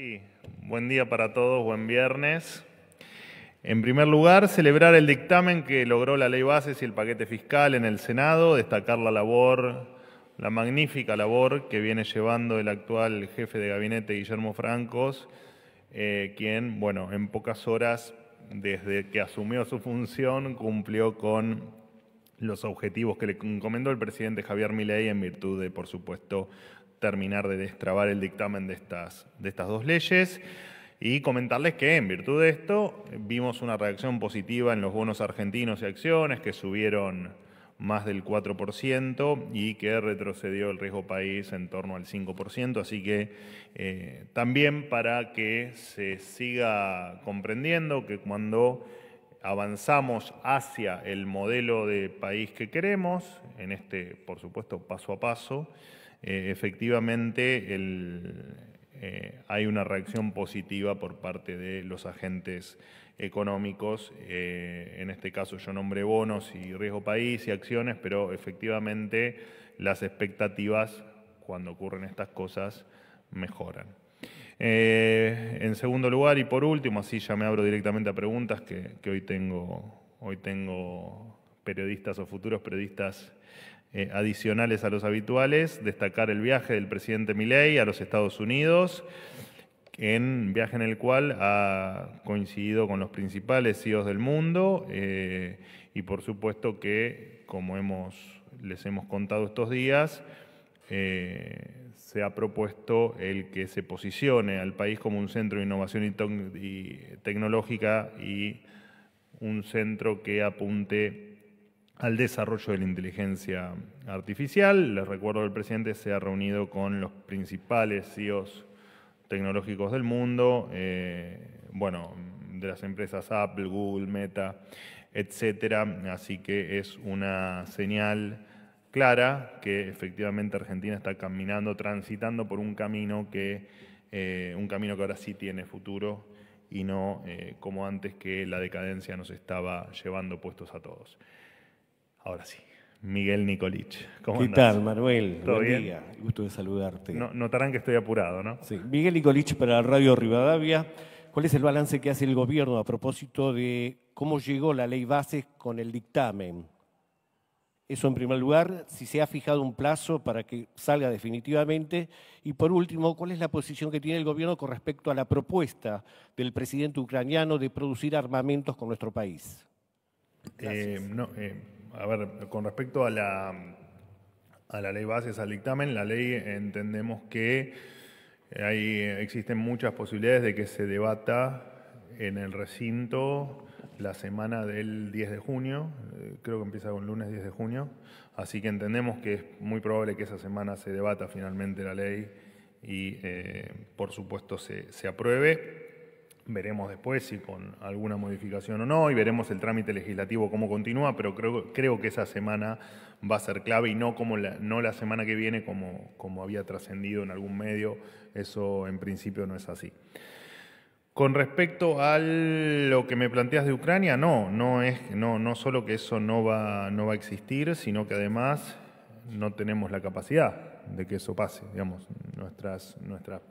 Sí, buen día para todos, buen viernes. En primer lugar, celebrar el dictamen que logró la Ley Bases y el paquete fiscal en el Senado, destacar la magnífica labor que viene llevando el actual jefe de gabinete, Guillermo Francos, quien, bueno, en pocas horas, desde que asumió su función, cumplió con los objetivos que le encomendó el presidente Javier Milei en virtud de, por supuesto, terminar de destrabar el dictamen de estas dos leyes. Y comentarles que en virtud de esto vimos una reacción positiva en los bonos argentinos y acciones que subieron más del 4% y que retrocedió el riesgo país en torno al 5%. Así que también para que se siga comprendiendo que cuando avanzamos hacia el modelo de país que queremos, en este, por supuesto, paso a paso, efectivamente hay una reacción positiva por parte de los agentes económicos. En este caso yo nombré bonos y riesgo país y acciones, pero efectivamente las expectativas cuando ocurren estas cosas mejoran. En segundo lugar y por último, así ya me abro directamente a preguntas que hoy tengo periodistas o futuros periodistas adicionales a los habituales, destacar el viaje del presidente Milei a los Estados Unidos, viaje en el cual ha coincidido con los principales CEOs del mundo y por supuesto que, como les hemos contado estos días, se ha propuesto el que se posicione al país como un centro de innovación y tecnológica y un centro que apunte al desarrollo de la inteligencia artificial. Les recuerdo que el presidente se ha reunido con los principales CEOs tecnológicos del mundo, bueno, de las empresas Apple, Google, Meta, etcétera. Así que es una señal clara que efectivamente Argentina está transitando por un camino que ahora sí tiene futuro y no como antes, que la decadencia nos estaba llevando puestos a todos. Ahora sí, Miguel Nicolich. ¿Cómo andás? ¿Qué tal, Manuel? ¿Todo Buen bien? día, gusto de saludarte. Notarán que estoy apurado, ¿no? Sí. Miguel Nicolich para Radio Rivadavia. ¿Cuál es el balance que hace el gobierno a propósito de cómo llegó la ley Bases con el dictamen? Eso en primer lugar, si se ha fijado un plazo para que salga definitivamente. Y por último, ¿cuál es la posición que tiene el gobierno con respecto a la propuesta del presidente ucraniano de producir armamentos con nuestro país? A ver, con respecto a la ley Bases, al dictamen, la ley entendemos que existen muchas posibilidades de que se debata en el recinto la semana del 10 de junio, creo que empieza con lunes 10 de junio, así que entendemos que es muy probable que esa semana se debata finalmente la ley y por supuesto se apruebe. Veremos después si con alguna modificación o no, y veremos el trámite legislativo cómo continúa, pero creo que esa semana va a ser clave y no la semana que viene como había trascendido en algún medio. Eso en principio no es así. Con respecto a lo que me planteas de Ucrania, no solo que eso no va a existir, sino que además no tenemos la capacidad de que eso pase. Digamos,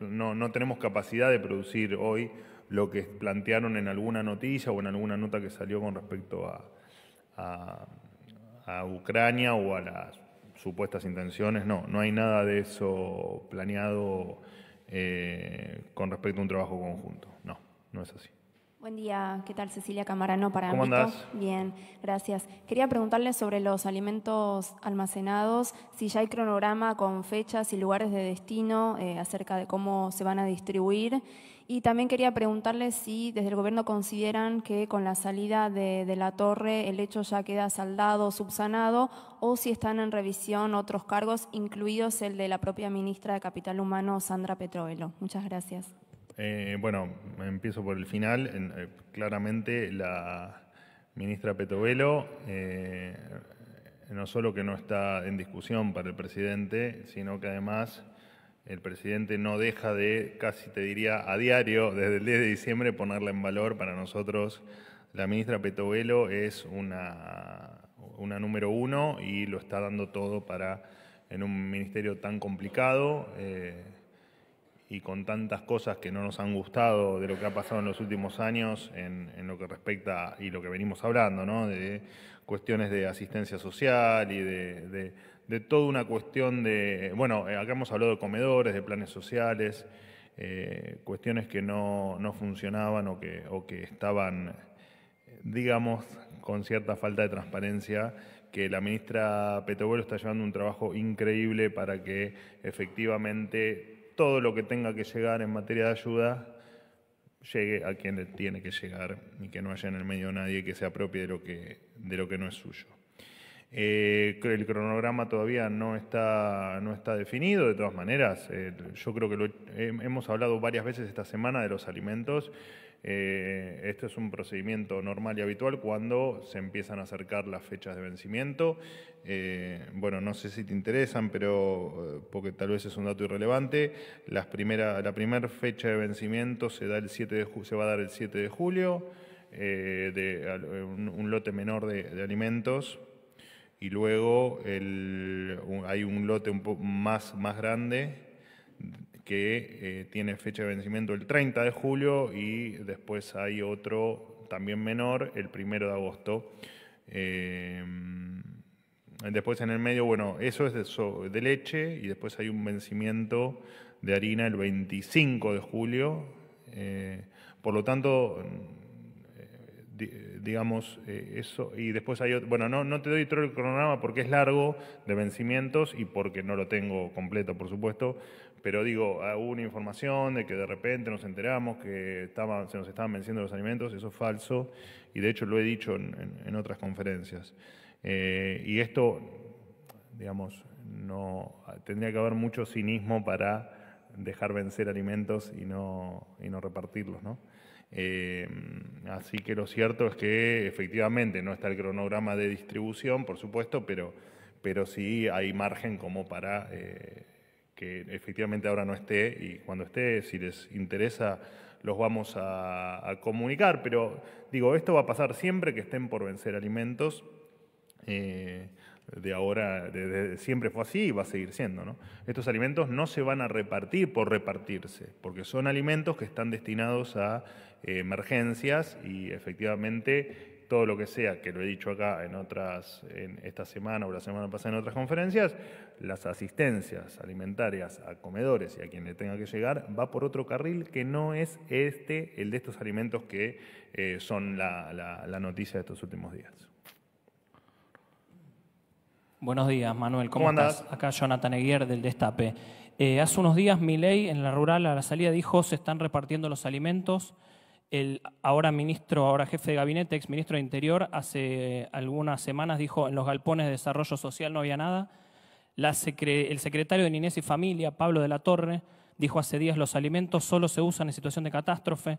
no tenemos capacidad de producir hoy lo que plantearon en alguna noticia o en alguna nota que salió con respecto a Ucrania o a las supuestas intenciones. No hay nada de eso planeado con respecto a un trabajo conjunto. No es así. Buen día, ¿qué tal? Cecilia Camarano para ¿Cómo Ámbito. andás? Bien, gracias. Quería preguntarle sobre los alimentos almacenados, si ya hay cronograma con fechas y lugares de destino acerca de cómo se van a distribuir. Y también quería preguntarle si desde el gobierno consideran que con la salida de la torre el hecho ya queda saldado, subsanado, o si están en revisión otros cargos, incluidos el de la propia ministra de Capital Humano, Sandra Petroelo. Muchas gracias. Bueno, empiezo por el final. Claramente la ministra Petroelo no solo que no está en discusión para el presidente, sino que además el presidente no deja de, casi te diría a diario, desde el 10 de diciembre, ponerla en valor. Para nosotros la ministra Petroelo es una número uno y lo está dando todo en un ministerio tan complicado. y con tantas cosas que no nos han gustado de lo que ha pasado en los últimos años en lo que respecta y lo que venimos hablando, ¿no? De cuestiones de asistencia social y de toda una cuestión de, bueno, acá hemos hablado de comedores, de planes sociales, cuestiones que no funcionaban o que estaban, digamos, con cierta falta de transparencia, que la ministra Petovuelo está llevando un trabajo increíble para que efectivamente todo lo que tenga que llegar en materia de ayuda llegue a quien le tiene que llegar y que no haya en el medio nadie que se apropie de lo que no es suyo. El cronograma todavía no está definido, de todas maneras. Yo creo que hemos hablado varias veces esta semana de los alimentos. Esto es un procedimiento normal y habitual cuando se empiezan a acercar las fechas de vencimiento. Bueno, no sé si te interesan, pero porque tal vez es un dato irrelevante. La primera fecha de vencimiento se va a dar el 7 de julio, un lote menor de alimentos. Y luego hay un lote un poco más grande que tiene fecha de vencimiento el 30 de julio y después hay otro también menor el 1 de agosto. Después en el medio, bueno, eso es de leche y después hay un vencimiento de harina el 25 de julio. Por lo tanto, digamos, eso, y después hay otro, bueno, no te doy todo el cronograma porque es largo de vencimientos y porque no lo tengo completo, por supuesto, pero digo, hubo una información de que de repente nos enteramos que se nos estaban venciendo los alimentos, eso es falso, y de hecho lo he dicho en otras conferencias. Y esto, digamos, tendría que haber mucho cinismo para dejar vencer alimentos y no repartirlos, ¿no? Así que lo cierto es que efectivamente no está el cronograma de distribución, por supuesto, pero sí hay margen como para que efectivamente ahora no esté, y cuando esté, si les interesa, los vamos a comunicar. Pero digo, esto va a pasar siempre que estén por vencer alimentos. De ahora, siempre fue así y va a seguir siendo, ¿no? Estos alimentos no se van a repartir por repartirse, porque son alimentos que están destinados a emergencias y efectivamente todo lo que sea, que lo he dicho acá en esta semana o la semana pasada en otras conferencias, las asistencias alimentarias a comedores y a quien le tenga que llegar va por otro carril que no es el de estos alimentos que son la noticia de estos últimos días. Buenos días, Manuel. ¿Cómo estás? andás? Acá Jonathan Eguier del Destape. Hace unos días Milei en la rural a la salida dijo se están repartiendo los alimentos. El ahora jefe de gabinete, ex ministro de Interior, hace algunas semanas dijo en los galpones de desarrollo social no había nada. El secretario de Niñez y Familia, Pablo de la Torre, dijo hace días los alimentos solo se usan en situación de catástrofe.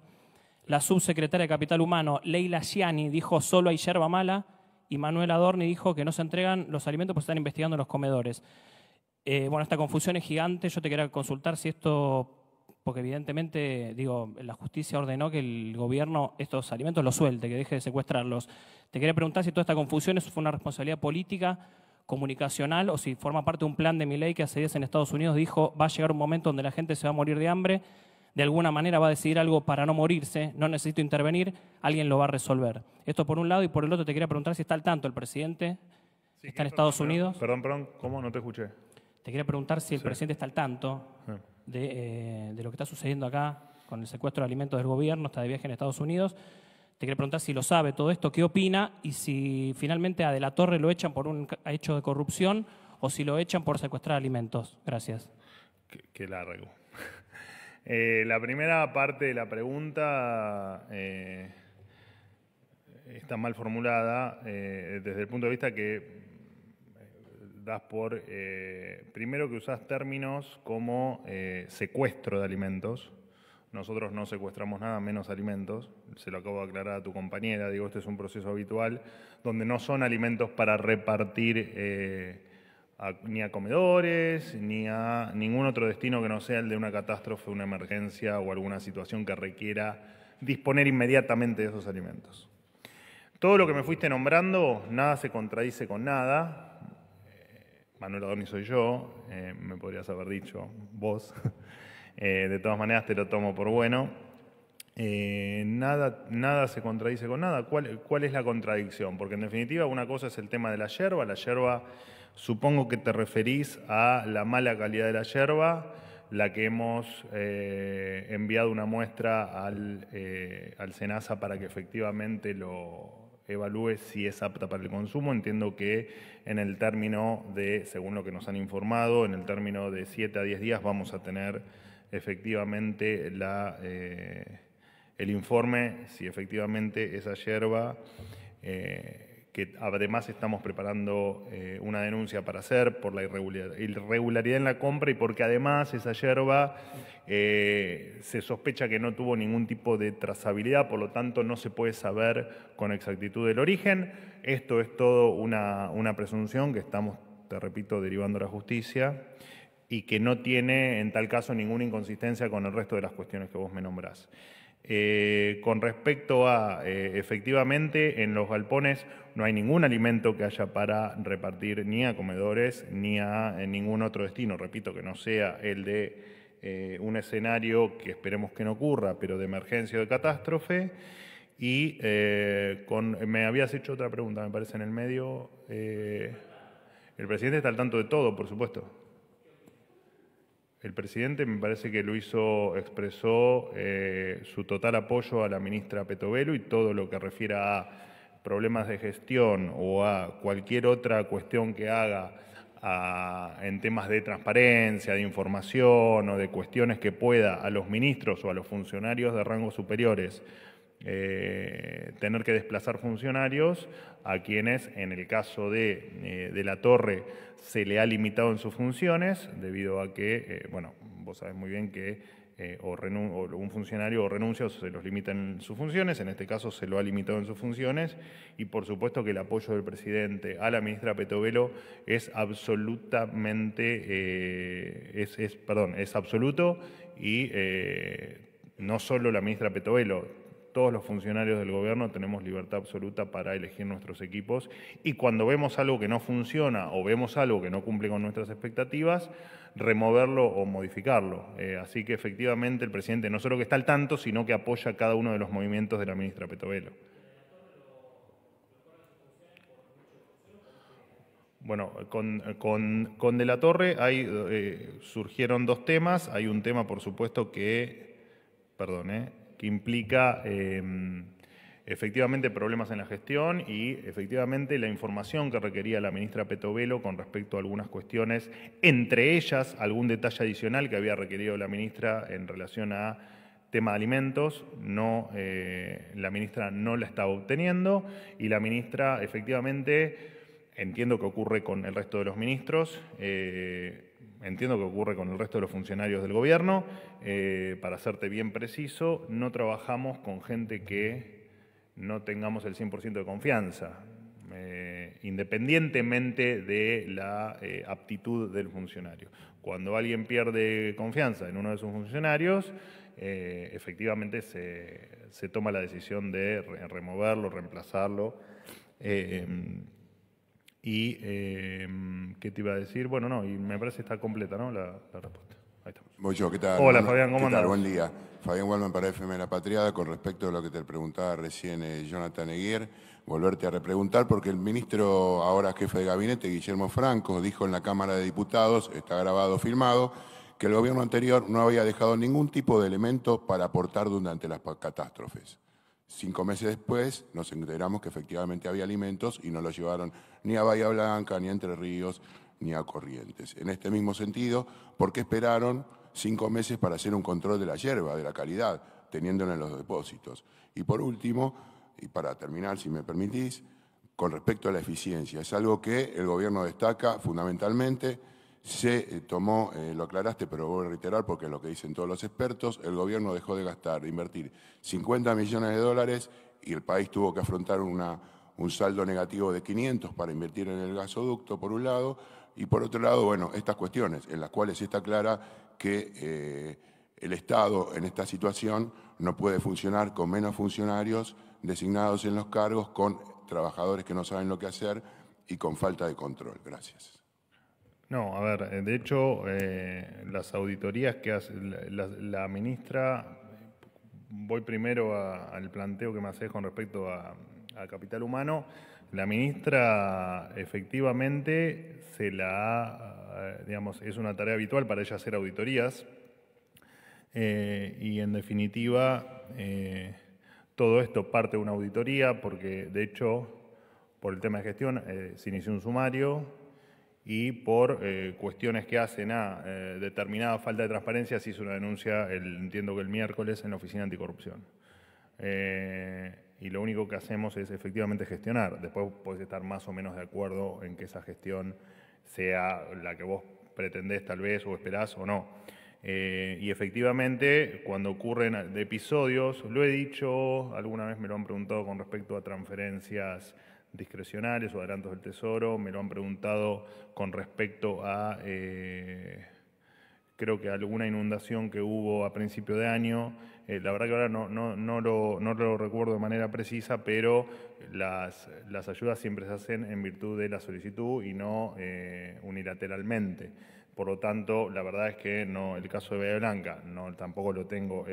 La subsecretaria de Capital Humano, Leila Gianni, dijo solo hay yerba mala. Y Manuel Adorni dijo que no se entregan los alimentos porque están investigando en los comedores. Bueno, esta confusión es gigante. Yo te quería consultar si esto, porque evidentemente, digo, la justicia ordenó que el gobierno estos alimentos los suelte, que deje de secuestrarlos. Te quería preguntar si toda esta confusión fue una responsabilidad política, comunicacional, o si forma parte de un plan de Milei que hace días en Estados Unidos dijo va a llegar un momento donde la gente se va a morir de hambre, de alguna manera va a decidir algo para no morirse, no necesito intervenir, alguien lo va a resolver. Esto por un lado, y por el otro te quería preguntar si está al tanto el presidente, Sí, está en Estados Unidos. Perdón, ¿cómo? No te escuché. Te quería preguntar si el presidente está al tanto de lo que está sucediendo acá con el secuestro de alimentos del gobierno, está de viaje en Estados Unidos. Te quería preguntar si lo sabe todo esto, qué opina, y si finalmente a De la Torre lo echan por un hecho de corrupción o si lo echan por secuestrar alimentos. Gracias. Qué largo. La primera parte de la pregunta está mal formulada desde el punto de vista que das por, primero que usás términos como secuestro de alimentos. Nosotros no secuestramos nada, menos alimentos. Se lo acabo de aclarar a tu compañera. Digo, este es un proceso habitual donde no son alimentos para repartir ni a comedores, ni a ningún otro destino que no sea el de una catástrofe, una emergencia o alguna situación que requiera disponer inmediatamente de esos alimentos. Todo lo que me fuiste nombrando, nada se contradice con nada. Manuel Adorni soy yo, me podrías haber dicho vos. De todas maneras te lo tomo por bueno. Nada se contradice con nada. ¿Cuál es la contradicción? Porque en definitiva una cosa es el tema de la yerba. La yerba, supongo que te referís a la mala calidad de la yerba, la que hemos enviado una muestra al SENASA para que efectivamente lo evalúe si es apta para el consumo. Entiendo que en el término de, según lo que nos han informado, en el término de 7 a 10 días vamos a tener efectivamente el informe, si efectivamente esa yerba, que además estamos preparando una denuncia para hacer por la irregularidad en la compra y porque además esa yerba se sospecha que no tuvo ningún tipo de trazabilidad, por lo tanto no se puede saber con exactitud el origen. Esto es todo una presunción que estamos, te repito, derivando a la justicia y que no tiene en tal caso ninguna inconsistencia con el resto de las cuestiones que vos me nombrás. Con respecto a, efectivamente, en los galpones no hay ningún alimento que haya para repartir ni a comedores ni a ningún otro destino. Repito, que no sea el de un escenario que esperemos que no ocurra, pero de emergencia o de catástrofe. Y me habías hecho otra pregunta, me parece, en el medio. El presidente está al tanto de todo, por supuesto. El presidente me parece que expresó su total apoyo a la ministra Petovelo y todo lo que refiera a problemas de gestión o a cualquier otra cuestión que haga en temas de transparencia, de información o de cuestiones que pueda a los ministros o a los funcionarios de rangos superiores tener que desplazar funcionarios, a quienes en el caso de la Torre se le ha limitado en sus funciones debido a que, bueno, vos sabés muy bien que o un funcionario o renuncia o se los limita en sus funciones, en este caso se lo ha limitado en sus funciones y por supuesto que el apoyo del presidente a la ministra Petovelo es absolutamente, es absoluto y no solo la ministra Petovelo, todos los funcionarios del gobierno tenemos libertad absoluta para elegir nuestros equipos y cuando vemos algo que no funciona o vemos algo que no cumple con nuestras expectativas, removerlo o modificarlo. Así que efectivamente el presidente no solo que está al tanto, sino que apoya cada uno de los movimientos de la ministra Petovelo. Bueno, con De la Torre surgieron dos temas. Hay un tema, por supuesto, que implica efectivamente problemas en la gestión y efectivamente la información que requería la ministra Petovelo con respecto a algunas cuestiones, entre ellas algún detalle adicional que había requerido la ministra en relación a tema de alimentos, la ministra no la estaba obteniendo y la ministra efectivamente, entiendo que ocurre con el resto de los ministros, entiendo que ocurre con el resto de los funcionarios del gobierno. Para serte bien preciso, no trabajamos con gente que no tengamos el 100% de confianza, independientemente de la aptitud del funcionario. Cuando alguien pierde confianza en uno de sus funcionarios, efectivamente se toma la decisión de removerlo, reemplazarlo. ¿Qué te iba a decir? Bueno, no, y me parece que está completa, ¿no? La respuesta. Ahí está. Voy yo, ¿qué tal? Hola, Fabián, ¿cómo andás? Buen día. Fabián Wallman para FM La Patriada. Con respecto a lo que te preguntaba recién Jonathan Eguier, volverte a repreguntar, porque el ministro, ahora jefe de gabinete, Guillermo Franco, dijo en la Cámara de Diputados, está grabado, filmado, que el gobierno anterior no había dejado ningún tipo de elemento para aportar durante las catástrofes. 5 meses después nos enteramos que efectivamente había alimentos y no los llevaron ni a Bahía Blanca, ni a Entre Ríos, ni a Corrientes. En este mismo sentido, ¿por qué esperaron 5 meses para hacer un control de la yerba, de la calidad, teniéndola en los depósitos? Y por último, y para terminar, si me permitís, con respecto a la eficiencia, es algo que el gobierno destaca fundamentalmente. Se tomó, lo aclaraste, pero voy a reiterar porque es lo que dicen todos los expertos, el gobierno dejó de invertir 50 millones de dólares y el país tuvo que afrontar un saldo negativo de 500 para invertir en el gasoducto, por un lado, y por otro lado, bueno, estas cuestiones en las cuales sí está clara que el Estado en esta situación no puede funcionar con menos funcionarios designados en los cargos, con trabajadores que no saben lo que hacer y con falta de control. Gracias. No, a ver, de hecho, las auditorías que hace la ministra, voy primero al planteo que me haces con respecto a capital humano. La ministra efectivamente digamos, es una tarea habitual para ella hacer auditorías y en definitiva todo esto parte de una auditoría porque de hecho por el tema de gestión se inició un sumario y por cuestiones que hacen a determinada falta de transparencia se hizo una denuncia, entiendo que el miércoles, en la Oficina Anticorrupción. Y lo único que hacemos es efectivamente gestionar. Después podés estar más o menos de acuerdo en que esa gestión sea la que vos pretendés tal vez o esperás o no. Y efectivamente, cuando ocurren episodios, lo he dicho, alguna vez me lo han preguntado con respecto a transferencias discrecionales o adelantos del Tesoro, me lo han preguntado con respecto a, creo que alguna inundación que hubo a principio de año, la verdad que ahora no lo recuerdo de manera precisa, pero las ayudas siempre se hacen en virtud de la solicitud y no unilateralmente. Por lo tanto, la verdad es que no, el caso de Bahía Blanca tampoco lo tengo,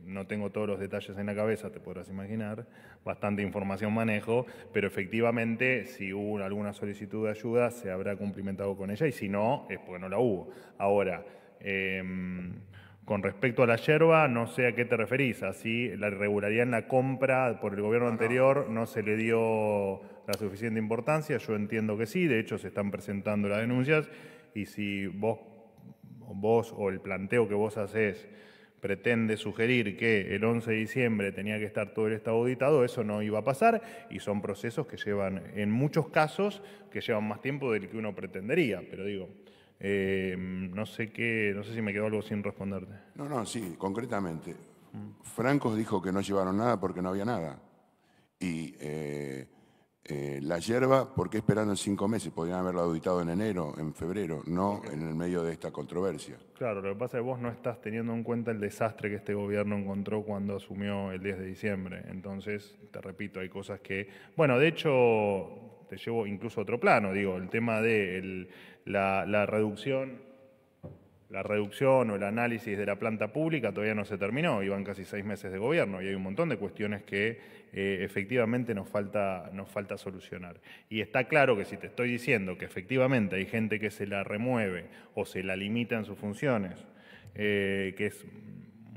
no tengo todos los detalles en la cabeza, te podrás imaginar, bastante información manejo, pero efectivamente si hubo alguna solicitud de ayuda se habrá cumplimentado con ella y si no, es porque no la hubo. Ahora, con respecto a la yerba, no sé a qué te referís, así la irregularidad en la compra por el gobierno anterior no se le dio la suficiente importancia, yo entiendo que sí, de hecho se están presentando las denuncias y si vos o el planteo que vos hacés pretende sugerir que el 11 de diciembre tenía que estar todo el Estado auditado, eso no iba a pasar y son procesos que llevan, en muchos casos, que llevan más tiempo del que uno pretendería, pero digo, no sé si me quedó algo sin responderte. No, sí, concretamente. Francos dijo que no llevaron nada porque no había nada. Y la yerba, ¿por qué esperaron 5 meses? Podrían haberlo auditado en enero, en febrero, no en el medio de esta controversia. Claro, lo que pasa es que vos no estás teniendo en cuenta el desastre que este gobierno encontró cuando asumió el 10 de diciembre. Entonces, te repito, hay cosas que... Bueno, de hecho, te llevo incluso a otro plano, digo, el tema de la reducción o el análisis de la planta pública todavía no se terminó, iban casi 6 meses de gobierno y hay un montón de cuestiones que efectivamente nos falta solucionar. Y está claro que si te estoy diciendo que efectivamente hay gente que se la remueve o se la limita en sus funciones, que es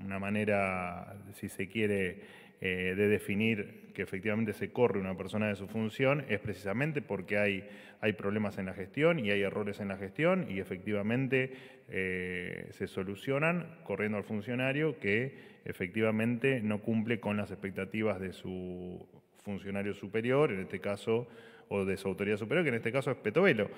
una manera, si se quiere, de definir que efectivamente se corre una persona de su función, es precisamente porque hay problemas en la gestión y hay errores en la gestión y efectivamente se solucionan corriendo al funcionario que efectivamente no cumple con las expectativas de su funcionario superior, en este caso, o de su autoridad superior, que en este caso es Petovelo.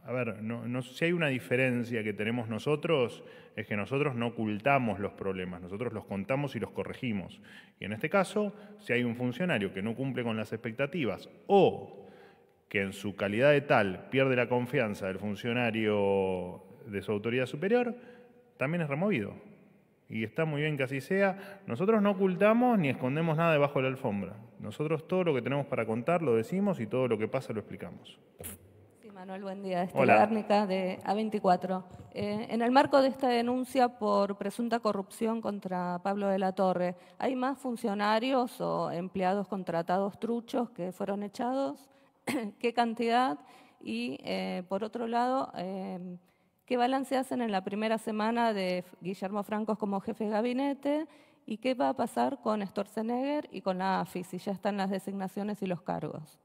A ver, si hay una diferencia que tenemos nosotros, es que nosotros no ocultamos los problemas, nosotros los contamos y los corregimos. Y en este caso, si hay un funcionario que no cumple con las expectativas o que en su calidad de tal pierde la confianza del funcionario de su autoridad superior, también es removido. Y está muy bien que así sea. Nosotros no ocultamos ni escondemos nada debajo de la alfombra. Nosotros todo lo que tenemos para contar lo decimos y todo lo que pasa lo explicamos. Manuel, buen día. Estela Gárnica de A24. En el marco de esta denuncia por presunta corrupción contra Pablo de la Torre, ¿hay más funcionarios o empleados contratados truchos que fueron echados? ¿Qué cantidad? Y, por otro lado, ¿qué balance hacen en la primera semana de Guillermo Francos como jefe de gabinete? ¿Y qué va a pasar con Sturzenegger y con la AFI, si ya están las designaciones y los cargos?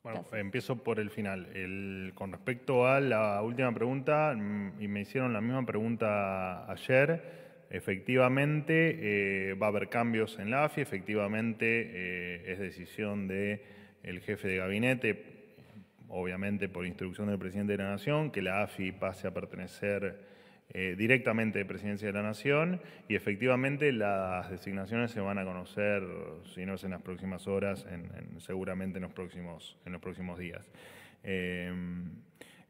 Bueno, empiezo por el final. Con respecto a la última pregunta, y me hicieron la misma pregunta ayer, efectivamente va a haber cambios en la AFI, efectivamente es decisión del jefe de gabinete, obviamente por instrucción del presidente de la Nación, que la AFI pase a pertenecer directamente de Presidencia de la Nación y efectivamente las designaciones se van a conocer, si no es en las próximas horas, seguramente en los próximos días.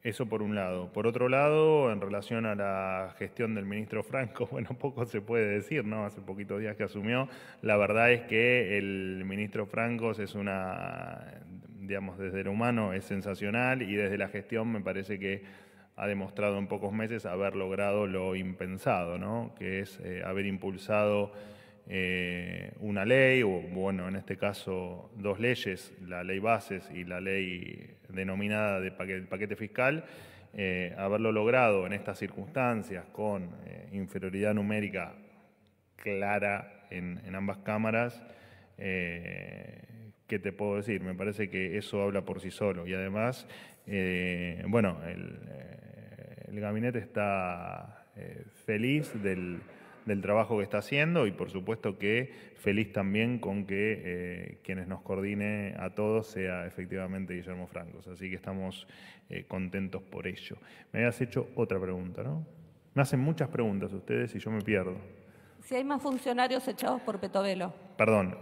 Eso por un lado. Por otro lado, en relación a la gestión del ministro Franco, bueno, poco se puede decir, ¿no? Hace poquitos días que asumió. La verdad es que el ministro Francos es digamos, desde lo humano es sensacional y desde la gestión me parece que ha demostrado en pocos meses haber logrado lo impensado, ¿no? Que es haber impulsado una ley, o bueno, en este caso 2 leyes, la ley bases y la ley denominada de paquete fiscal, haberlo logrado en estas circunstancias con inferioridad numérica clara en ambas cámaras. ¿Qué te puedo decir? Me parece que eso habla por sí solo y además, bueno, el gabinete está feliz del trabajo que está haciendo y por supuesto que feliz también con que quienes nos coordine a todos sea efectivamente Guillermo Francos. Así que estamos contentos por ello. Me habías hecho otra pregunta, ¿no? Me hacen muchas preguntas ustedes y yo me pierdo. Si hay más funcionarios echados por Petovelo. Perdón.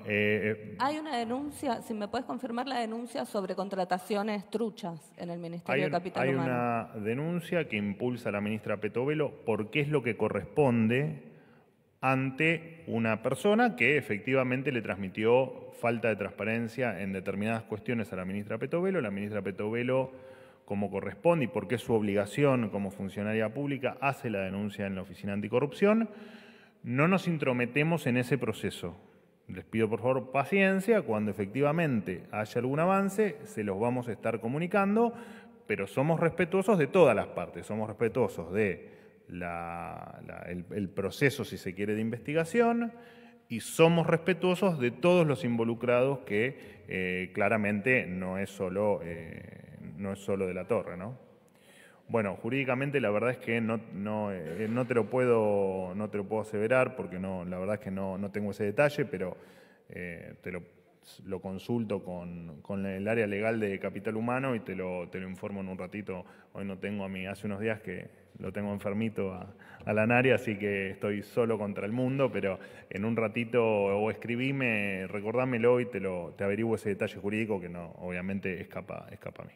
Hay una denuncia, si me puedes confirmar la denuncia sobre contrataciones truchas en el Ministerio de Capital Humano. Hay una denuncia que impulsa la ministra Petovelo porque es lo que corresponde ante una persona que efectivamente le transmitió falta de transparencia en determinadas cuestiones a la ministra Petovelo. La ministra Petovelo, como corresponde y porque es su obligación como funcionaria pública, hace la denuncia en la Oficina Anticorrupción. No nos intrometemos en ese proceso. Les pido por favor paciencia, cuando efectivamente haya algún avance se los vamos a estar comunicando, pero somos respetuosos de todas las partes, somos respetuosos de el proceso, si se quiere, de investigación y somos respetuosos de todos los involucrados que claramente no es solo de la Torre, ¿no? Bueno, jurídicamente la verdad es que no te lo puedo aseverar porque la verdad es que no tengo ese detalle, pero lo consulto con el área legal de Capital Humano y te lo informo en un ratito. Hoy no tengo hace unos días que lo tengo enfermito a la Nari, así que estoy solo contra el mundo, pero en un ratito o escribime, recordámelo y te averiguo ese detalle jurídico que no, obviamente escapa a mí.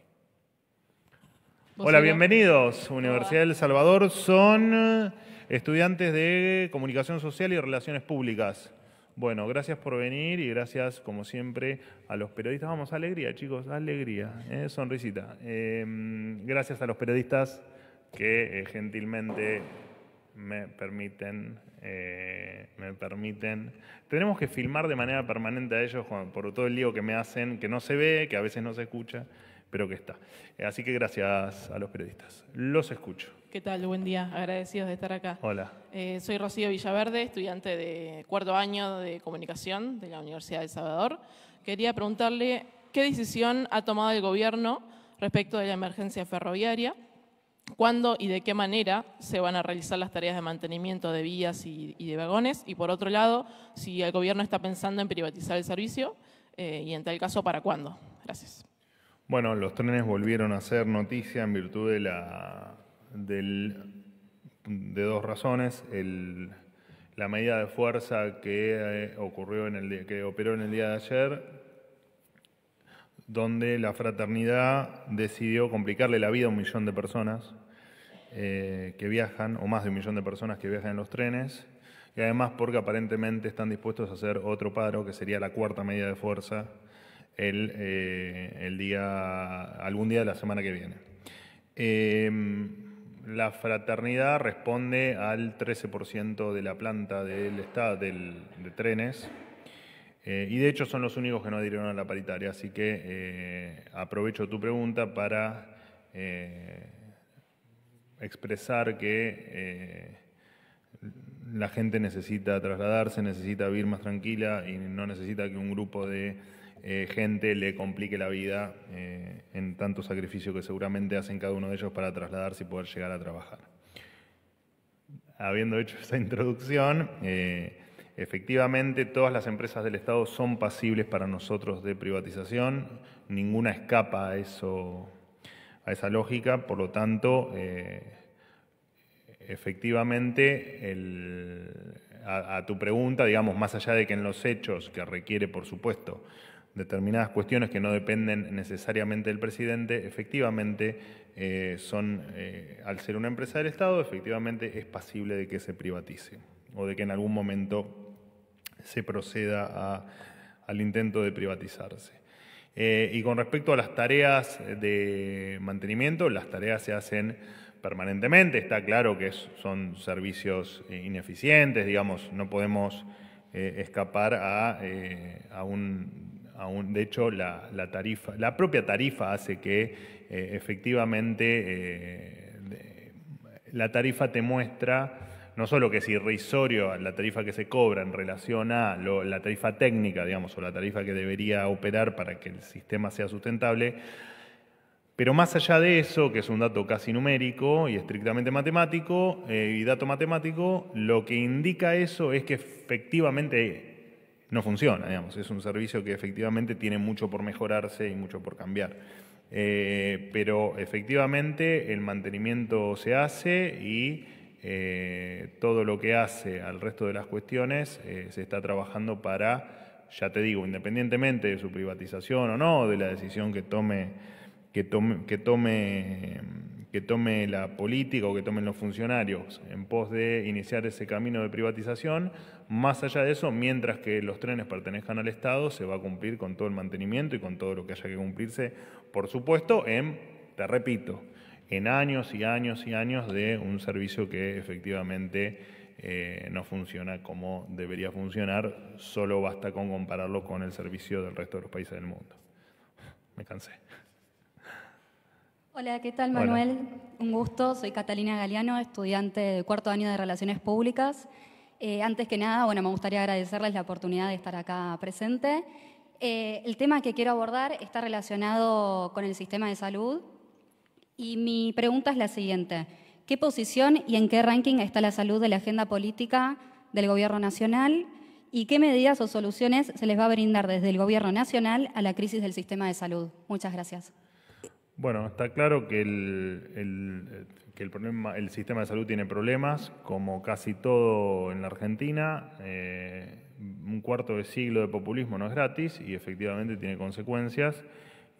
Hola, bienvenidos. Universidad del Salvador. Son estudiantes de Comunicación Social y Relaciones Públicas. Bueno, gracias por venir y gracias, como siempre, a los periodistas. Vamos, alegría, chicos, alegría, sonrisita. Gracias a los periodistas que gentilmente me permiten. Tenemos que filmar de manera permanente a ellos por todo el lío que me hacen, que no se ve, que a veces no se escucha, pero que está. Así que gracias a los periodistas. Los escucho. ¿Qué tal? Buen día. Agradecidos de estar acá. Hola. Soy Rocío Villaverde, estudiante de 4º año de Comunicación de la Universidad del Salvador. Quería preguntarle qué decisión ha tomado el gobierno respecto de la emergencia ferroviaria, cuándo y de qué manera se van a realizar las tareas de mantenimiento de vías y de vagones, y por otro lado, si el gobierno está pensando en privatizar el servicio y en tal caso, ¿para cuándo? Gracias. Bueno, los trenes volvieron a ser noticia en virtud de 2 razones. La medida de fuerza que operó en el día de ayer, donde la fraternidad decidió complicarle la vida a 1 millón de personas que viajan, o más de 1 millón de personas que viajan en los trenes, y además porque aparentemente están dispuestos a hacer otro paro, que sería la 4ª medida de fuerza, algún día de la semana que viene. La fraternidad responde al 13% de la planta de trenes y de hecho son los únicos que no adhirieron a la paritaria, así que aprovecho tu pregunta para expresar que la gente necesita trasladarse, necesita vivir más tranquila y no necesita que un grupo de gente le complique la vida en tanto sacrificio que seguramente hacen cada uno de ellos para trasladarse y poder llegar a trabajar. Habiendo hecho esa introducción, efectivamente todas las empresas del Estado son pasibles para nosotros de privatización, ninguna escapa a esa lógica, por lo tanto, efectivamente, a tu pregunta, digamos, más allá de que en los hechos, que requiere, por supuesto, determinadas cuestiones que no dependen necesariamente del presidente, efectivamente al ser una empresa del Estado, efectivamente es pasible de que se privatice o de que en algún momento se proceda al intento de privatizarse. Y con respecto a las tareas de mantenimiento, las tareas se hacen permanentemente. Está claro que son servicios ineficientes, digamos, no podemos escapar a un... De hecho, la propia tarifa hace que efectivamente la tarifa te muestra no solo que es irrisorio la tarifa que se cobra en relación a la tarifa técnica, digamos, o la tarifa que debería operar para que el sistema sea sustentable, pero más allá de eso, que es un dato casi numérico y estrictamente matemático, y dato matemático, lo que indica eso es que efectivamente no funciona, digamos. Es un servicio que efectivamente tiene mucho por mejorarse y mucho por cambiar. Pero efectivamente el mantenimiento se hace y todo lo que hace al resto de las cuestiones se está trabajando para, ya te digo, independientemente de su privatización o no, de la decisión que tome la política o que tomen los funcionarios en pos de iniciar ese camino de privatización. Más allá de eso, mientras que los trenes pertenezcan al Estado, se va a cumplir con todo el mantenimiento y con todo lo que haya que cumplirse, por supuesto, te repito, en años y años y años de un servicio que efectivamente no funciona como debería funcionar. Solo basta con compararlo con el servicio del resto de los países del mundo. Me cansé. Hola, ¿qué tal, Manuel? Hola. Un gusto, soy Catalina Galeano, estudiante de cuarto año de Relaciones Públicas. Antes que nada, me gustaría agradecerles la oportunidad de estar acá presente. El tema que quiero abordar está relacionado con el sistema de salud y mi pregunta es la siguiente. ¿Qué posición y en qué ranking está la salud de la agenda política del Gobierno Nacional? ¿Y qué medidas o soluciones se les va a brindar desde el Gobierno Nacional a la crisis del sistema de salud? Muchas gracias. Bueno, está claro que el sistema de salud tiene problemas, como casi todo en la Argentina. Un cuarto de siglo de populismo no es gratis y efectivamente tiene consecuencias.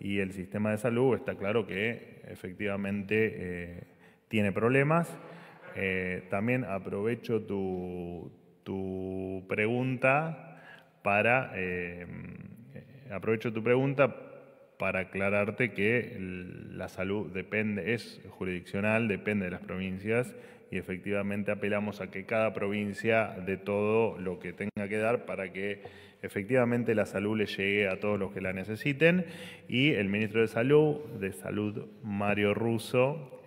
Y el sistema de salud está claro que efectivamente tiene problemas. También aprovecho tu pregunta para aclararte que la salud es jurisdiccional, depende de las provincias y efectivamente apelamos a que cada provincia dé todo lo que tenga que dar para que efectivamente la salud le llegue a todos los que la necesiten. Y el ministro de Salud, Mario Russo,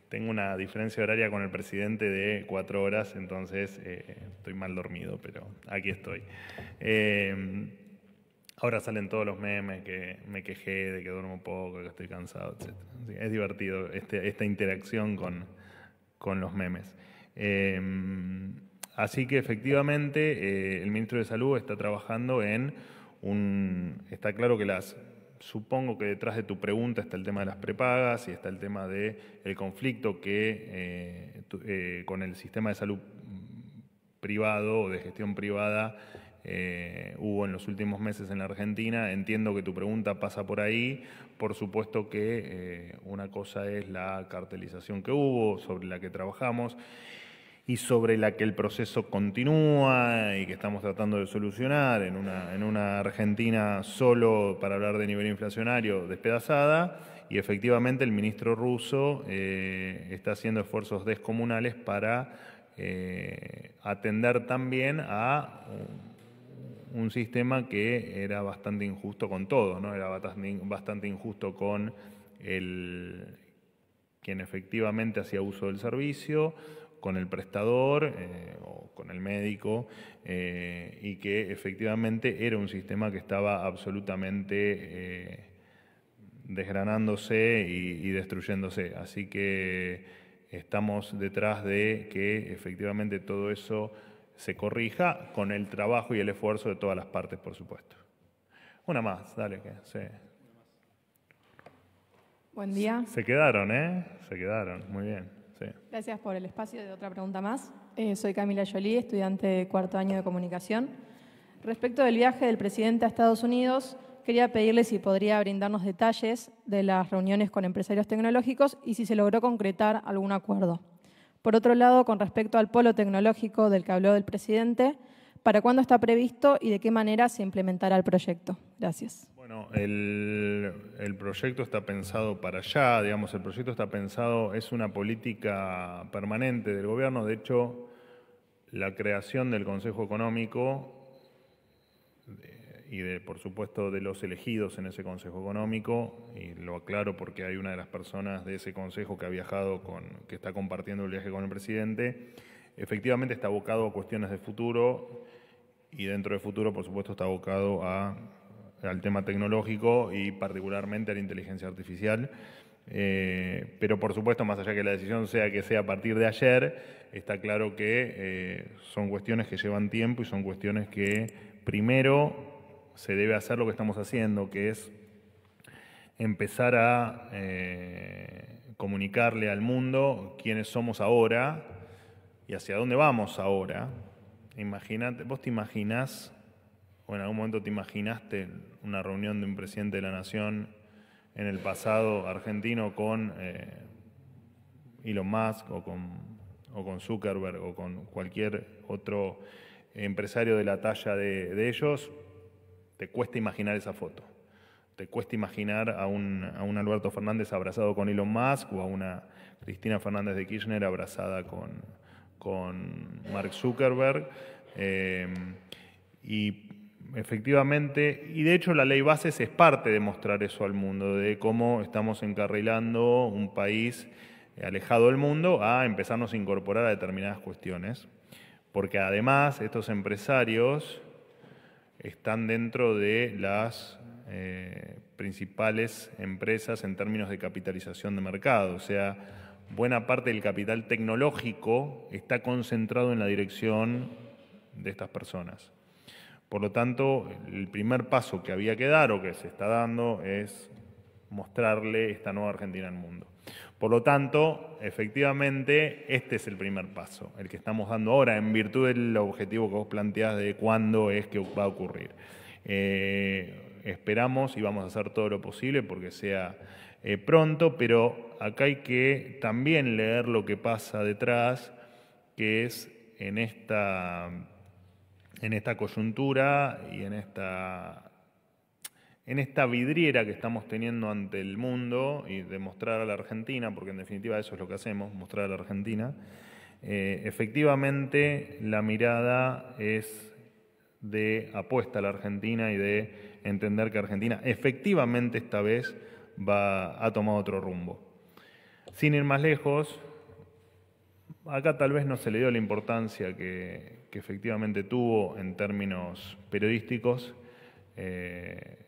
tengo una diferencia horaria con el presidente de 4 horas, entonces estoy mal dormido, pero aquí estoy. Ahora salen todos los memes que me quejé de que duermo poco, que estoy cansado, etc. Es divertido esta interacción con los memes. Así que efectivamente el ministro de Salud está trabajando está claro que supongo que detrás de tu pregunta está el tema de las prepagas y está el tema del conflicto que con el sistema de salud privado o de gestión privada hubo en los últimos meses en la Argentina. Entiendo que tu pregunta pasa por ahí. Por supuesto que una cosa es la cartelización que hubo, sobre la que trabajamos y sobre la que el proceso continúa y que estamos tratando de solucionar en una Argentina, solo para hablar de nivel inflacionario, despedazada. Y efectivamente el ministro Russo está haciendo esfuerzos descomunales para atender también a un sistema que era bastante injusto con todo, ¿no? Era bastante injusto con quien efectivamente hacía uso del servicio, con el prestador o con el médico, y que efectivamente era un sistema que estaba absolutamente desgranándose y destruyéndose. Así que estamos detrás de que efectivamente todo eso se corrija con el trabajo y el esfuerzo de todas las partes, por supuesto. Una más, dale. Sí. Buen día. Se quedaron, Se quedaron, muy bien. Sí. Gracias por el espacio de otra pregunta más. Soy Camila Jolie, estudiante de cuarto año de comunicación. Respecto del viaje del presidente a Estados Unidos, quería pedirle si podría brindarnos detalles de las reuniones con empresarios tecnológicos y si se logró concretar algún acuerdo. Por otro lado, con respecto al polo tecnológico del que habló del presidente, ¿Para cuándo está previsto y de qué manera se implementará el proyecto? Gracias. Bueno, el proyecto está pensado para allá, digamos, el proyecto está pensado, es una política permanente del gobierno. De hecho, la creación del Consejo Económico y, por supuesto, de los elegidos en ese Consejo Económico, y lo aclaro porque hay una de las personas de ese Consejo que ha viajado que está compartiendo el viaje con el presidente, efectivamente está abocado a cuestiones de futuro, y dentro de futuro, por supuesto, está abocado al tema tecnológico y particularmente a la inteligencia artificial. Pero, por supuesto, más allá que la decisión sea que sea a partir de ayer, está claro que son cuestiones que llevan tiempo y son cuestiones que primero se debe hacer lo que estamos haciendo, que es empezar a comunicarle al mundo quiénes somos ahora y hacia dónde vamos ahora. Imagínate, vos te imaginás, o en algún momento te imaginaste una reunión de un presidente de la Nación en el pasado argentino con Elon Musk o con Zuckerberg o con cualquier otro empresario de la talla de ellos. Te cuesta imaginar esa foto. Te cuesta imaginar a un Alberto Fernández abrazado con Elon Musk o a una Cristina Fernández de Kirchner abrazada con Mark Zuckerberg. Y efectivamente, y de hecho la ley Bases es parte de mostrar eso al mundo, de cómo estamos encarrilando un país alejado del mundo a empezarnos a incorporar a determinadas cuestiones. Porque además estos empresarios están dentro de las principales empresas en términos de capitalización de mercado. O sea, buena parte del capital tecnológico está concentrado en la dirección de estas personas. Por lo tanto, el primer paso que había que dar o que se está dando es mostrarle esta nueva Argentina al mundo. Por lo tanto, efectivamente, este es el primer paso, el que estamos dando ahora, en virtud del objetivo que vos planteás de cuándo es que va a ocurrir. Esperamos y vamos a hacer todo lo posible porque sea pronto, pero acá hay que también leer lo que pasa detrás, que es en esta coyuntura y en esta vidriera que estamos teniendo ante el mundo y de mostrar a la Argentina, porque en definitiva eso es lo que hacemos, mostrar a la Argentina, efectivamente la mirada es de apuesta a la Argentina y de entender que Argentina efectivamente esta vez ha tomado otro rumbo. Sin ir más lejos, acá tal vez no se le dio la importancia que efectivamente tuvo en términos periodísticos,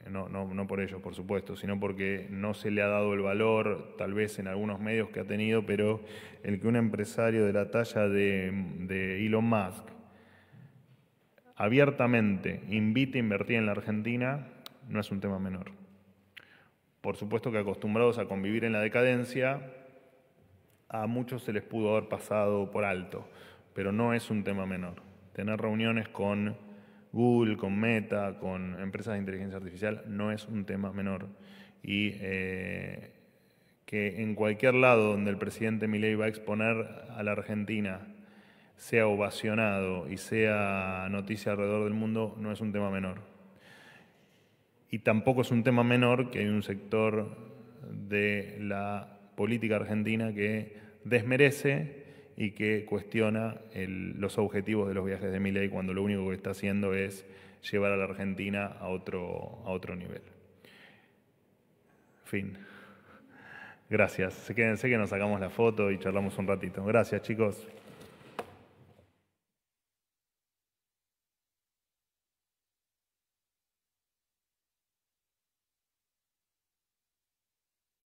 no por ello, por supuesto, sino porque no se le ha dado el valor, tal vez en algunos medios que ha tenido, pero el que un empresario de la talla de Elon Musk abiertamente invite a invertir en la Argentina no es un tema menor. Por supuesto que acostumbrados a convivir en la decadencia, a muchos se les pudo haber pasado por alto, pero no es un tema menor. Tener reuniones con Google, con Meta, con empresas de inteligencia artificial, no es un tema menor. Y que en cualquier lado donde el presidente Milei va a exponer a la Argentina sea ovacionado y sea noticia alrededor del mundo, no es un tema menor. Y tampoco es un tema menor que hay un sector de la política argentina que desmerece y que cuestiona los objetivos de los viajes de Milei cuando lo único que está haciendo es llevar a la Argentina a otro nivel. Fin. Gracias. Quédense que nos sacamos la foto y charlamos un ratito. Gracias, chicos.